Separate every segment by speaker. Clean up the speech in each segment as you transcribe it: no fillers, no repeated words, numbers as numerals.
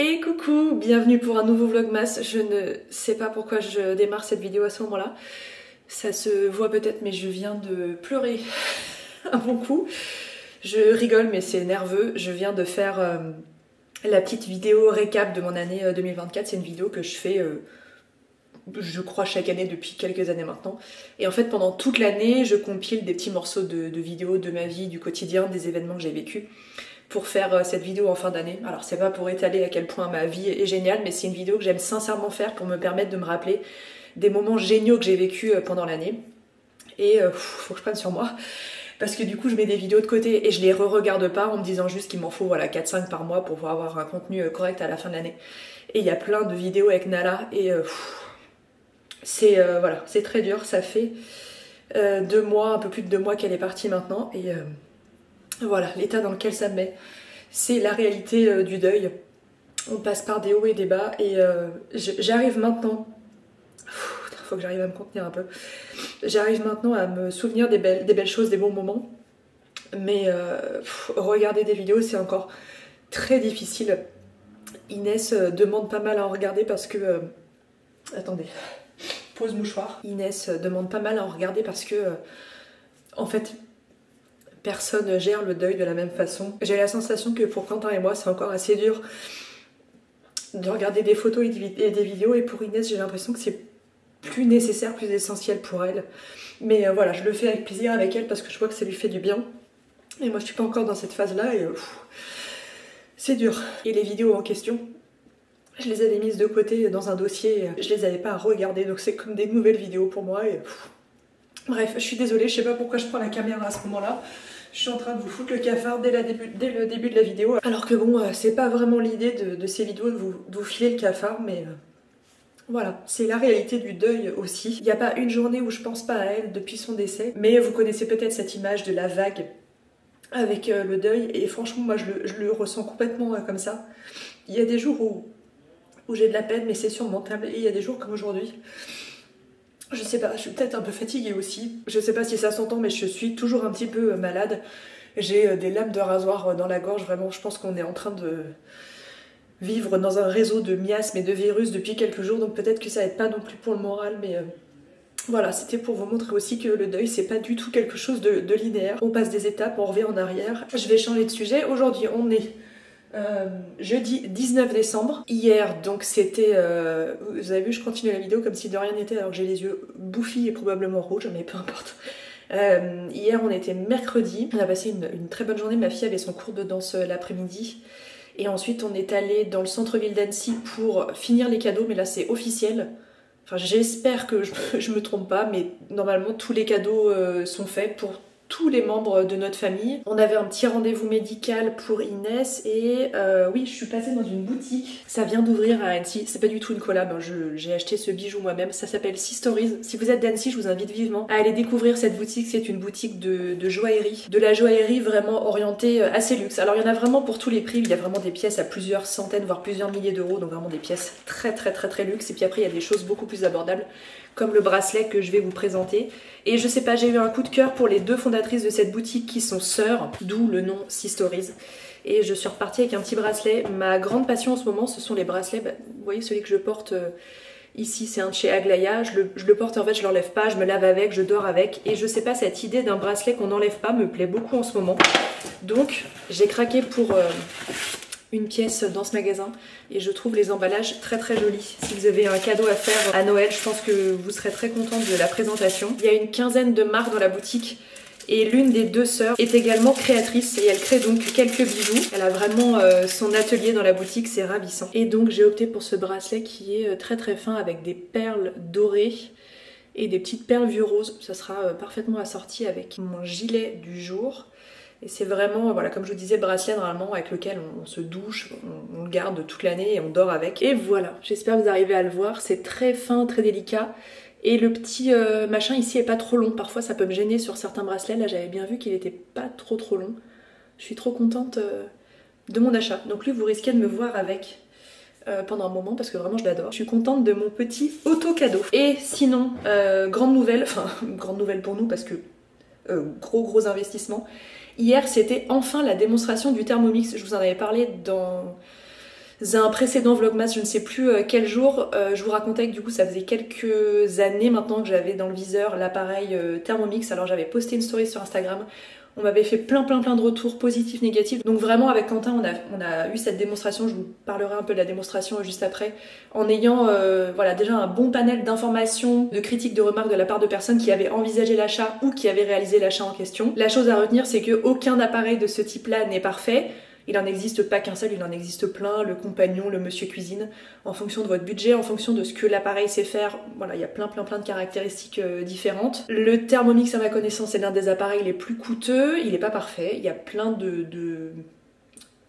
Speaker 1: Et coucou, bienvenue pour un nouveau vlogmas. Je ne sais pas pourquoi je démarre cette vidéo à ce moment-là. Ça se voit peut-être, mais je viens de pleurer un bon coup. Je rigole, mais c'est nerveux. Je viens de faire la petite vidéo récap de mon année 2024. C'est une vidéo que je fais, je crois, chaque année depuis quelques années maintenant. Et en fait, pendant toute l'année, je compile des petits morceaux de vidéos de ma vie, du quotidien, des événements que j'ai vécus, pour faire cette vidéo en fin d'année. Alors c'est pas pour étaler à quel point ma vie est géniale, mais c'est une vidéo que j'aime sincèrement faire pour me permettre de me rappeler des moments géniaux que j'ai vécus pendant l'année. Et faut que je prenne sur moi, parce que du coup je mets des vidéos de côté et je les re-regarde pas en me disant juste qu'il m'en faut voilà 4-5 par mois pour pouvoir avoir un contenu correct à la fin de l'année. Et il y a plein de vidéos avec Nala et c'est voilà, c'est très dur. Ça fait 2 mois, un peu plus de 2 mois qu'elle est partie maintenant et voilà, l'état dans lequel ça me met. C'est la réalité du deuil. On passe par des hauts et des bas et j'arrive maintenant, faut que j'arrive à me contenir un peu, j'arrive maintenant à me souvenir des belles choses, des bons moments, mais regarder des vidéos c'est encore très difficile. Inès demande pas mal à en regarder parce que... attendez, pause mouchoir. Inès demande pas mal à en regarder parce que en fait personne gère le deuil de la même façon. J'ai la sensation que pour Quentin et moi c'est encore assez dur de regarder des photos et des vidéos, et pour Inès j'ai l'impression que c'est plus nécessaire, plus essentiel pour elle. Mais voilà, je le fais avec plaisir avec elle parce que je vois que ça lui fait du bien. Et moi je suis pas encore dans cette phase là et c'est dur. Et les vidéos en question, je les avais mises de côté dans un dossier, je les avais pas à regarder, donc c'est comme des nouvelles vidéos pour moi et bref, je suis désolée, je sais pas pourquoi je prends la caméra à ce moment là. Je suis en train de vous foutre le cafard dès le début de la vidéo. Alors que bon, c'est pas vraiment l'idée de ces vidéos de vous filer le cafard, mais voilà, c'est la réalité du deuil aussi. Il n'y a pas une journée où je pense pas à elle depuis son décès, mais vous connaissez peut-être cette image de la vague avec le deuil, et franchement moi je le ressens complètement comme ça. Il y a des jours où j'ai de la peine, mais c'est surmontable, et il y a des jours comme aujourd'hui. Je sais pas, je suis peut-être un peu fatiguée aussi. Je sais pas si ça s'entend, mais je suis toujours un petit peu malade. J'ai des lames de rasoir dans la gorge, vraiment. Je pense qu'on est en train de vivre dans un réseau de miasmes et de virus depuis quelques jours, donc peut-être que ça aide pas non plus pour le moral, mais voilà, c'était pour vous montrer aussi que le deuil, c'est pas du tout quelque chose de linéaire. On passe des étapes, on revient en arrière. Je vais changer de sujet. Aujourd'hui, on est... jeudi 19 décembre. Hier, donc c'était... vous avez vu, je continue la vidéo comme si de rien n'était alors que j'ai les yeux bouffis et probablement rouges, mais peu importe. Hier, on était mercredi. On a passé une très bonne journée. Ma fille avait son cours de danse l'après-midi. Et ensuite, on est allé dans le centre-ville d'Annecy pour finir les cadeaux, mais là, c'est officiel. Enfin, j'espère que je me trompe pas, mais normalement, tous les cadeaux sont faits pour tous les membres de notre famille. On avait un petit rendez-vous médical pour Inès et oui, je suis passée dans une boutique. Ça vient d'ouvrir à Annecy, c'est pas du tout une collab, hein. J'ai acheté ce bijou moi-même, ça s'appelle Sistories. Si vous êtes d'Annecy, je vous invite vivement à aller découvrir cette boutique. C'est une boutique de joaillerie, de la joaillerie vraiment orientée assez luxe. Alors il y en a vraiment pour tous les prix, il y a vraiment des pièces à plusieurs centaines, voire plusieurs milliers d'euros, donc vraiment des pièces très luxe. Et puis après il y a des choses beaucoup plus abordables, comme le bracelet que je vais vous présenter. Et je sais pas, j'ai eu un coup de cœur pour les deux fondatrices de cette boutique qui sont sœurs, d'où le nom Sistories. Et je suis repartie avec un petit bracelet. Ma grande passion en ce moment, ce sont les bracelets. Bah, vous voyez celui que je porte ici, c'est un de chez Aglaia. Je le porte, en fait je l'enlève pas, je me lave avec, je dors avec. Et je sais pas, cette idée d'un bracelet qu'on n'enlève pas me plaît beaucoup en ce moment. Donc j'ai craqué pour... une pièce dans ce magasin et je trouve les emballages très jolis. Si vous avez un cadeau à faire à Noël, je pense que vous serez très contente de la présentation. Il y a une quinzaine de marques dans la boutique et l'une des deux sœurs est également créatrice et elle crée donc quelques bijoux. Elle a vraiment son atelier dans la boutique, c'est ravissant. Et donc j'ai opté pour ce bracelet qui est très fin avec des perles dorées et des petites perles vieux roses. Ça sera parfaitement assorti avec mon gilet du jour. Et c'est vraiment, voilà, comme je vous disais, le bracelet normalement avec lequel on se douche, on le garde toute l'année et on dort avec. Et voilà, j'espère que vous arrivez à le voir, c'est très fin, très délicat. Et le petit machin ici est pas trop long, parfois ça peut me gêner sur certains bracelets. Là j'avais bien vu qu'il était pas trop long. Je suis trop contente de mon achat. Donc lui vous risquez de me voir avec pendant un moment parce que vraiment je l'adore. Je suis contente de mon petit auto-cadeau. Et sinon, grande nouvelle, enfin grande nouvelle pour nous parce que gros investissement. Hier, c'était enfin la démonstration du Thermomix. Je vous en avais parlé dans un précédent vlogmas, je ne sais plus quel jour, je vous racontais que du coup ça faisait quelques années maintenant que j'avais dans le viseur l'appareil Thermomix. Alors j'avais posté une story sur Instagram, on m'avait fait plein de retours positifs, négatifs. Donc vraiment avec Quentin on a eu cette démonstration, je vous parlerai un peu de la démonstration juste après, en ayant voilà, déjà un bon panel d'informations, de critiques, de remarques de la part de personnes qui avaient envisagé l'achat ou qui avaient réalisé l'achat en question. La chose à retenir, c'est qu'aucun appareil de ce type-là n'est parfait. Il n'en existe pas qu'un seul, il en existe plein, le compagnon, le monsieur cuisine, en fonction de votre budget, en fonction de ce que l'appareil sait faire. Voilà, il y a plein de caractéristiques différentes. Le Thermomix, à ma connaissance, est l'un des appareils les plus coûteux. Il n'est pas parfait, il y a plein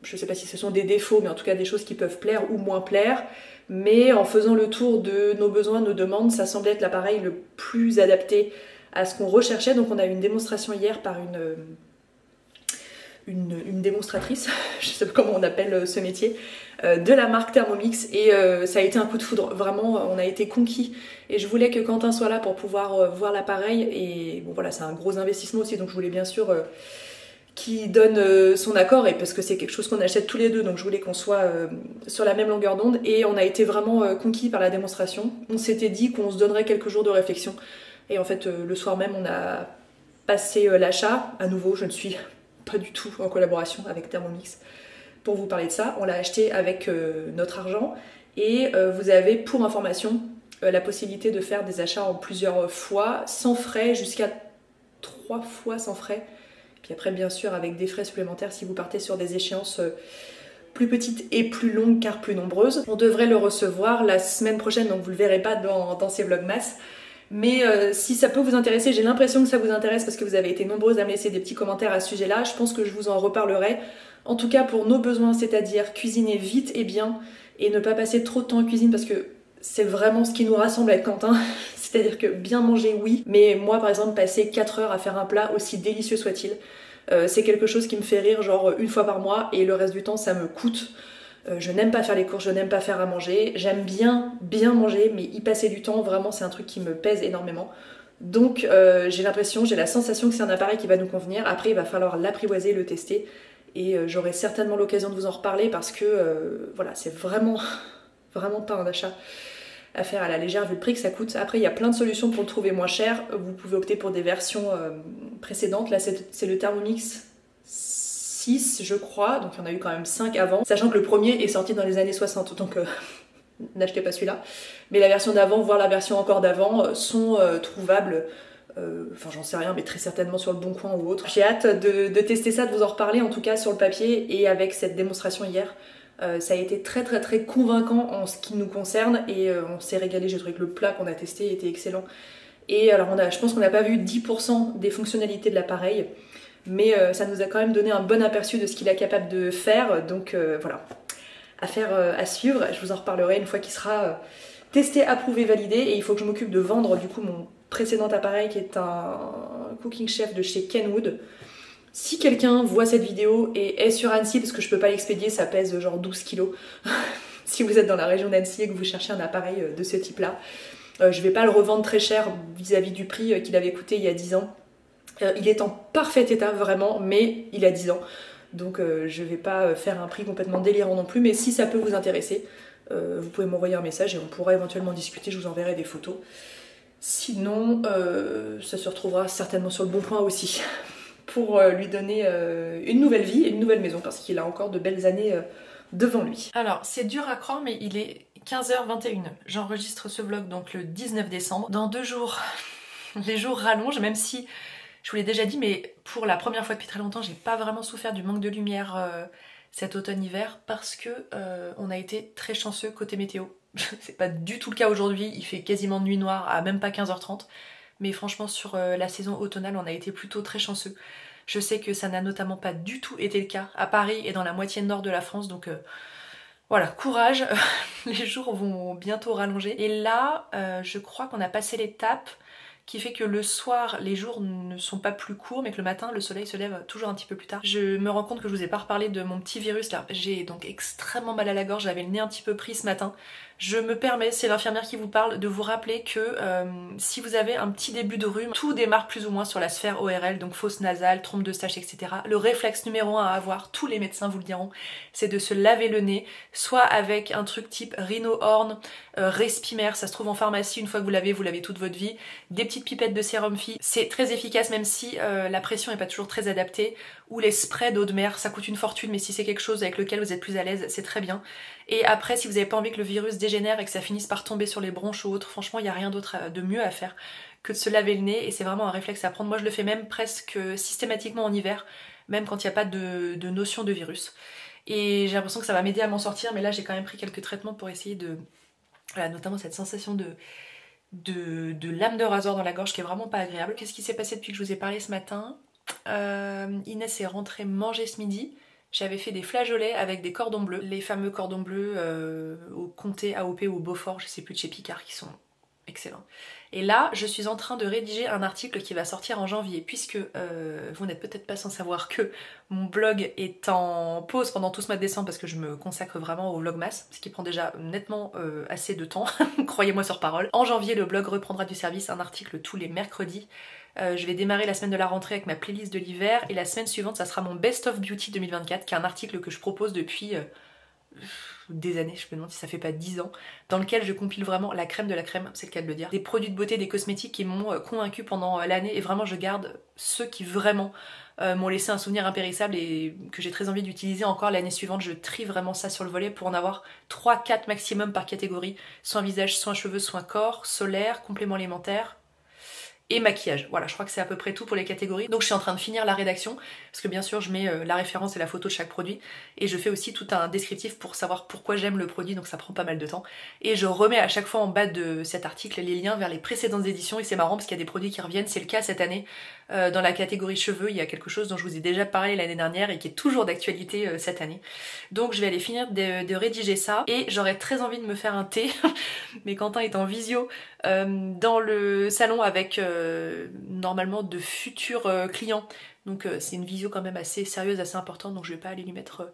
Speaker 1: je sais pas si ce sont des défauts, mais en tout cas des choses qui peuvent plaire ou moins plaire. Mais en faisant le tour de nos besoins, nos demandes, ça semblait être l'appareil le plus adapté à ce qu'on recherchait. Donc on a eu une démonstration hier par une démonstratrice, je sais pas comment on appelle ce métier, de la marque Thermomix, et ça a été un coup de foudre. Vraiment, on a été conquis, et je voulais que Quentin soit là pour pouvoir voir l'appareil, et bon voilà, c'est un gros investissement aussi, donc je voulais bien sûr qu'il donne son accord, et parce que c'est quelque chose qu'on achète tous les deux, donc je voulais qu'on soit sur la même longueur d'onde, et on a été vraiment conquis par la démonstration. On s'était dit qu'on se donnerait quelques jours de réflexion, et en fait le soir même on a passé l'achat. À nouveau, je ne suis pas du tout en collaboration avec Thermomix pour vous parler de ça. On l'a acheté avec notre argent, et vous avez pour information la possibilité de faire des achats en plusieurs fois sans frais, jusqu'à 3 fois sans frais. Puis après bien sûr avec des frais supplémentaires si vous partez sur des échéances plus petites et plus longues car plus nombreuses. On devrait le recevoir la semaine prochaine, donc vous le verrez pas dans ces vlogmas. Mais si ça peut vous intéresser, j'ai l'impression que ça vous intéresse parce que vous avez été nombreuses à me laisser des petits commentaires à ce sujet-là. Je pense que je vous en reparlerai. En tout cas pour nos besoins, c'est-à-dire cuisiner vite et bien et ne pas passer trop de temps en cuisine, parce que c'est vraiment ce qui nous rassemble avec Quentin. C'est-à-dire que bien manger, oui, mais moi par exemple passer 4 heures à faire un plat, aussi délicieux soit-il, c'est quelque chose qui me fait rire genre une fois par mois, et le reste du temps ça me coûte. Je n'aime pas faire les courses, je n'aime pas faire à manger, j'aime bien manger, mais y passer du temps, vraiment c'est un truc qui me pèse énormément. Donc j'ai l'impression, j'ai la sensation que c'est un appareil qui va nous convenir. Après il va falloir l'apprivoiser, le tester, et j'aurai certainement l'occasion de vous en reparler, parce que voilà, c'est vraiment pas un achat à faire à la légère vu le prix que ça coûte. Après il y a plein de solutions pour le trouver moins cher. Vous pouvez opter pour des versions précédentes. Là c'est le Thermomix 6 je crois, donc il y en a eu quand même 5 avant, sachant que le premier est sorti dans les années 60, donc n'achetez pas celui-là. Mais la version d'avant, voire la version encore d'avant, sont trouvables, enfin j'en sais rien, mais très certainement sur le Bon Coin ou autre. J'ai hâte de tester ça, de vous en reparler, en tout cas sur le papier et avec cette démonstration hier. Ça a été très convaincant en ce qui nous concerne, et on s'est régalé. J'ai trouvé que le plat qu'on a testé était excellent. Et alors je pense qu'on n'a pas vu 10% des fonctionnalités de l'appareil, mais ça nous a quand même donné un bon aperçu de ce qu'il est capable de faire. Donc voilà, affaire à suivre. Je vous en reparlerai une fois qu'il sera testé, approuvé, validé. Et il faut que je m'occupe de vendre du coup mon précédent appareil, qui est un Cooking Chef de chez Kenwood. Si quelqu'un voit cette vidéo et est sur Annecy, parce que je peux pas l'expédier, ça pèse genre 12 kilos. Si vous êtes dans la région d'Annecy et que vous cherchez un appareil de ce type là, je vais pas le revendre très cher vis-à-vis du prix qu'il avait coûté il y a 10 ans. Il est en parfait état vraiment, mais il a 10 ans. Donc je vais pas faire un prix complètement délirant non plus, mais si ça peut vous intéresser, vous pouvez m'envoyer un message et on pourra éventuellement discuter, je vous enverrai des photos. Sinon, ça se retrouvera certainement sur le Bon Coin aussi, pour lui donner une nouvelle vie et une nouvelle maison, parce qu'il a encore de belles années devant lui. Alors c'est dur à croire, mais il est 15h21. J'enregistre ce vlog donc le 19 décembre. Dans 2 jours, les jours rallongent, même si je vous l'ai déjà dit, mais pour la première fois depuis très longtemps, j'ai pas vraiment souffert du manque de lumière cet automne-hiver, parce que on a été très chanceux côté météo. C'est pas du tout le cas aujourd'hui, il fait quasiment nuit noire à même pas 15h30, mais franchement sur la saison automnale on a été plutôt très chanceux. Je sais que ça n'a notamment pas du tout été le cas à Paris et dans la moitié nord de la France, donc voilà, courage, les jours vont bientôt rallonger. Et là, je crois qu'on a passé l'étape qui fait que le soir les jours ne sont pas plus courts mais que le matin le soleil se lève toujours un petit peu plus tard. Je me rends compte que je vous ai pas reparlé de mon petit virus là. J'ai donc extrêmement mal à la gorge, j'avais le nez un petit peu pris ce matin. Je me permets, c'est l'infirmière qui vous parle, de vous rappeler que si vous avez un petit début de rhume, tout démarre plus ou moins sur la sphère ORL, donc fosse nasale, trompe de Eustache, etc. Le réflexe numéro 1 à avoir, tous les médecins vous le diront, c'est de se laver le nez, soit avec un truc type Rhino-Horn, Respimer, ça se trouve en pharmacie, une fois que vous l'avez toute votre vie, des petites pipettes de sérum Phi, c'est très efficace même si la pression n'est pas toujours très adaptée, ou les sprays d'eau de mer, ça coûte une fortune mais si c'est quelque chose avec lequel vous êtes plus à l'aise, c'est très bien. Et après, si vous n'avez pas envie que le virus dégénère et que ça finisse par tomber sur les bronches ou autre, franchement il n'y a rien d'autre de mieux à faire que de se laver le nez, et c'est vraiment un réflexe à prendre. Moi je le fais même presque systématiquement en hiver, même quand il n'y a pas de notion de virus. Et j'ai l'impression que ça va m'aider à m'en sortir, mais là j'ai quand même pris quelques traitements pour essayer de... Voilà, notamment cette sensation de lame de rasoir dans la gorge qui est vraiment pas agréable. Qu'est-ce qui s'est passé depuis que je vous ai parlé ce matin? Inès est rentrée manger ce midi. J'avais fait des flageolets avec des cordons bleus, les fameux cordons bleus au Comté, AOP ou au Beaufort, je sais plus, de chez Picard, qui sont excellents. Et là, je suis en train de rédiger un article qui va sortir en janvier, puisque vous n'êtes peut-être pas sans savoir que mon blog est en pause pendant tout ce mois de décembre parce que je me consacre vraiment au vlogmas, ce qui prend déjà nettement assez de temps, croyez-moi sur parole. En janvier, le blog reprendra du service, un article tous les mercredis. Je vais démarrer la semaine de la rentrée avec ma playlist de l'hiver, et la semaine suivante ça sera mon Best of Beauty 2024, qui est un article que je propose depuis des années, je me demande si ça fait pas 10 ans, dans lequel je compile vraiment la crème de la crème, c'est le cas de le dire. Des produits de beauté, des cosmétiques qui m'ont convaincue pendant l'année, et vraiment je garde ceux qui vraiment m'ont laissé un souvenir impérissable et que j'ai très envie d'utiliser encore l'année suivante. Je trie vraiment ça sur le volet pour en avoir 3-4 maximum par catégorie, soit visage, soit cheveux, soit corps, solaire, complément alimentaire et maquillage. Voilà, je crois que c'est à peu près tout pour les catégories. Donc je suis en train de finir la rédaction, parce que bien sûr je mets la référence et la photo de chaque produit, et je fais aussi tout un descriptif pour savoir pourquoi j'aime le produit, donc ça prend pas mal de temps. Et je remets à chaque fois en bas de cet article les liens vers les précédentes éditions, et c'est marrant parce qu'il y a des produits qui reviennent, c'est le cas cette année. Dans la catégorie cheveux, il y a quelque chose dont je vous ai déjà parlé l'année dernière et qui est toujours d'actualité cette année. Donc je vais aller finir de rédiger ça, et j'aurais très envie de me faire un thé, mais Quentin est en visio dans le salon avec normalement de futurs clients, donc c'est une visio quand même assez sérieuse, assez importante, donc je vais pas aller lui mettre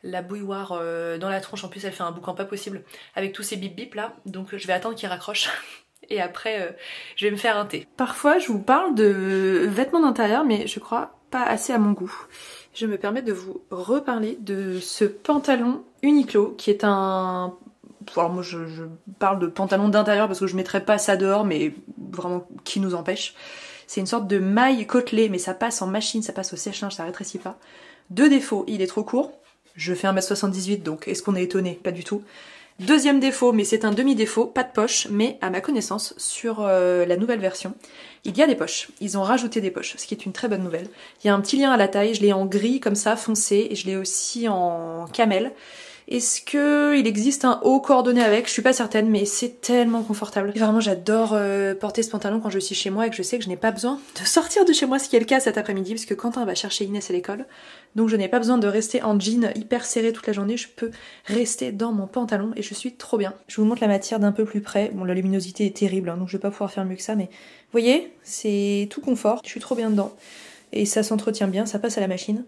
Speaker 1: la bouilloire dans la tronche. En plus elle fait un boucan pas possible avec tous ces bip bip là, donc je vais attendre qu'il raccroche et après je vais me faire un thé. Parfois je vous parle de vêtements d'intérieur mais je crois pas assez à mon goût. Je me permets de vous reparler de ce pantalon Uniqlo qui est un... Alors moi je parle de pantalon d'intérieur parce que je mettrais pas ça dehors, mais vraiment qui nous empêche. C'est une sorte de maille côtelée, mais ça passe en machine, ça passe au sèche-linge, ça rétrécit pas. Deux défauts, il est trop court, je fais 1m78 donc est-ce qu'on est étonné? Pas du tout. Deuxième défaut, mais c'est un demi-défaut, pas de poche, mais à ma connaissance, sur la nouvelle version, il y a des poches. Ils ont rajouté des poches, ce qui est une très bonne nouvelle. Il y a un petit lien à la taille, je l'ai en gris comme ça, foncé, et je l'ai aussi en camel. Est-ce qu'il existe un haut coordonné avec? Je suis pas certaine, mais c'est tellement confortable. Et vraiment j'adore porter ce pantalon quand je suis chez moi et que je sais que je n'ai pas besoin de sortir de chez moi, ce qui est le cas cet après-midi, parce que Quentin va chercher Inès à l'école. Donc je n'ai pas besoin de rester en jean hyper serré toute la journée, je peux rester dans mon pantalon et je suis trop bien. Je vous montre la matière d'un peu plus près. Bon, la luminosité est terrible, hein, donc je vais pas pouvoir faire mieux que ça, mais vous voyez, c'est tout confort, je suis trop bien dedans. Et ça s'entretient bien, ça passe à la machine.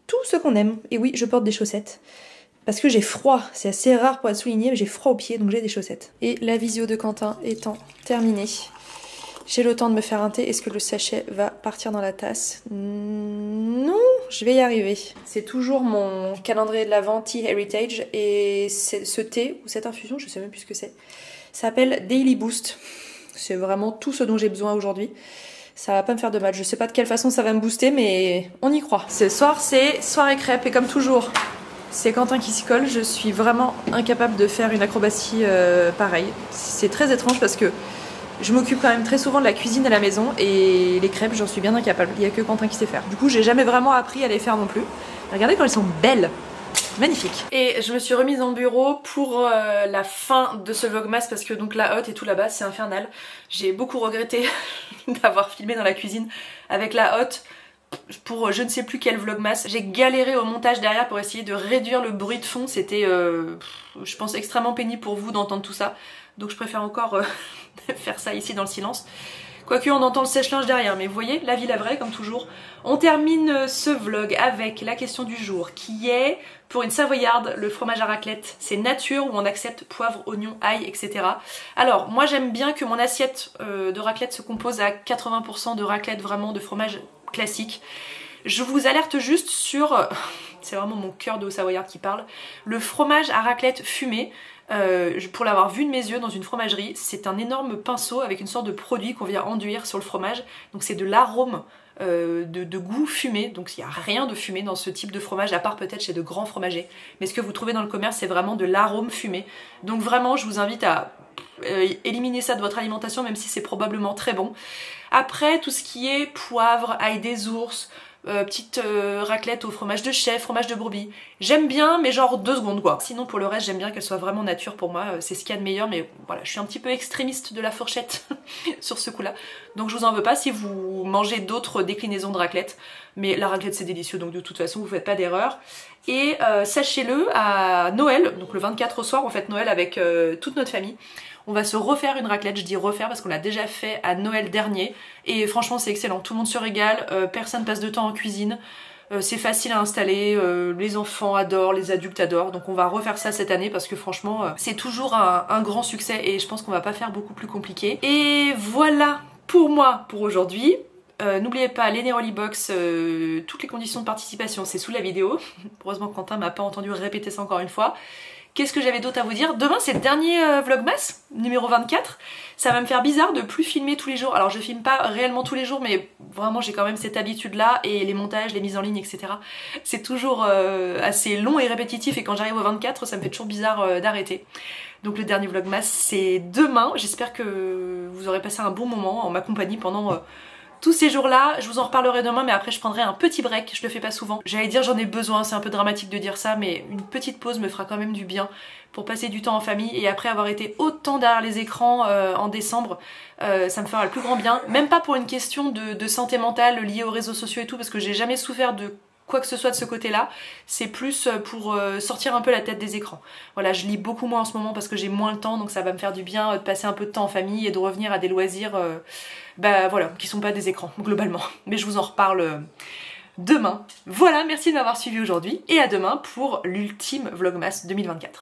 Speaker 1: Tout ce qu'on aime. Et oui, je porte des chaussettes. Parce que j'ai froid, c'est assez rare pour être souligné, mais j'ai froid aux pieds, donc j'ai des chaussettes. Et la visio de Quentin étant terminée, j'ai le temps de me faire un thé. Est-ce que le sachet va partir dans la tasse? Non, je vais y arriver. C'est toujours mon calendrier de l'Avent Tea Heritage, et ce thé, ou cette infusion, je sais même plus ce que c'est, s'appelle Daily Boost. C'est vraiment tout ce dont j'ai besoin aujourd'hui. Ça va pas me faire de mal, je sais pas de quelle façon ça va me booster, mais on y croit. Ce soir, c'est soirée crêpe, et comme toujours... C'est Quentin qui s'y colle, je suis vraiment incapable de faire une acrobatie pareille. C'est très étrange parce que je m'occupe quand même très souvent de la cuisine à la maison et les crêpes j'en suis bien incapable, il n'y a que Quentin qui sait faire. Du coup j'ai jamais vraiment appris à les faire non plus. Regardez quand elles sont belles, magnifiques. Et je me suis remise en bureau pour la fin de ce vlogmas parce que donc la hotte et tout là-bas c'est infernal. J'ai beaucoup regretté d'avoir filmé dans la cuisine avec la hotte pour je ne sais plus quel vlogmas. J'ai galéré au montage derrière pour essayer de réduire le bruit de fond, c'était je pense extrêmement pénible pour vous d'entendre tout ça, donc je préfère encore faire ça ici dans le silence. Quoique on entend le sèche-linge derrière, mais vous voyez, la vie la vraie comme toujours. On termine ce vlog avec la question du jour qui est, pour une savoyarde, le fromage à raclette, c'est nature ou on accepte poivre, oignon, ail, etc. Alors moi j'aime bien que mon assiette de raclette se compose à 80% de raclette vraiment de fromage classique. Je vous alerte juste sur, c'est vraiment mon cœur de haut-savoyard qui parle, le fromage à raclette fumé. Pour l'avoir vu de mes yeux dans une fromagerie, c'est un énorme pinceau avec une sorte de produit qu'on vient enduire sur le fromage. Donc c'est de l'arôme de goût fumé, donc il n'y a rien de fumé dans ce type de fromage, à part peut-être chez de grands fromagers. Mais ce que vous trouvez dans le commerce, c'est vraiment de l'arôme fumé. Donc vraiment, je vous invite à éliminer ça de votre alimentation, même si c'est probablement très bon. Après, tout ce qui est poivre, ail des ours, petite raclette au fromage de chèvre, fromage de brebis. J'aime bien, mais genre 2 secondes quoi. Sinon pour le reste, j'aime bien qu'elle soit vraiment nature pour moi, c'est ce qu'il y a de meilleur, mais voilà, je suis un petit peu extrémiste de la fourchette sur ce coup-là. Donc je vous en veux pas si vous mangez d'autres déclinaisons de raclette, mais la raclette c'est délicieux, donc de toute façon vous faites pas d'erreur. Et sachez-le, à Noël, donc le 24 au soir, on fête Noël avec toute notre famille. On va se refaire une raclette, je dis refaire parce qu'on l'a déjà fait à Noël dernier. Et franchement c'est excellent, tout le monde se régale, personne passe de temps en cuisine. C'est facile à installer, les enfants adorent, les adultes adorent. Donc on va refaire ça cette année parce que franchement c'est toujours un grand succès et je pense qu'on va pas faire beaucoup plus compliqué. Et voilà pour moi pour aujourd'hui. N'oubliez pas les Neroli Box, toutes les conditions de participation c'est sous la vidéo. Heureusement Quentin m'a pas entendu répéter ça encore une fois. Qu'est-ce que j'avais d'autre à vous dire? Demain c'est le dernier Vlogmas, numéro 24. Ça va me faire bizarre de plus filmer tous les jours. Alors je filme pas réellement tous les jours, mais vraiment j'ai quand même cette habitude là, et les montages, les mises en ligne, etc. C'est toujours assez long et répétitif, et quand j'arrive au 24 ça me fait toujours bizarre d'arrêter. Donc le dernier Vlogmas c'est demain. J'espère que vous aurez passé un bon moment en ma compagnie pendant tous ces jours-là. Je vous en reparlerai demain, mais après je prendrai un petit break, je le fais pas souvent. J'allais dire j'en ai besoin, c'est un peu dramatique de dire ça, mais une petite pause me fera quand même du bien pour passer du temps en famille, et après avoir été autant derrière les écrans en décembre, ça me fera le plus grand bien. Même pas pour une question de santé mentale liée aux réseaux sociaux et tout, parce que j'ai jamais souffert de quoi que ce soit de ce côté-là, c'est plus pour sortir un peu la tête des écrans. Voilà, je lis beaucoup moins en ce moment parce que j'ai moins le temps, donc ça va me faire du bien de passer un peu de temps en famille et de revenir à des loisirs bah voilà, qui sont pas des écrans globalement. Mais je vous en reparle demain. Voilà, merci de m'avoir suivi aujourd'hui et à demain pour l'ultime Vlogmas 2024.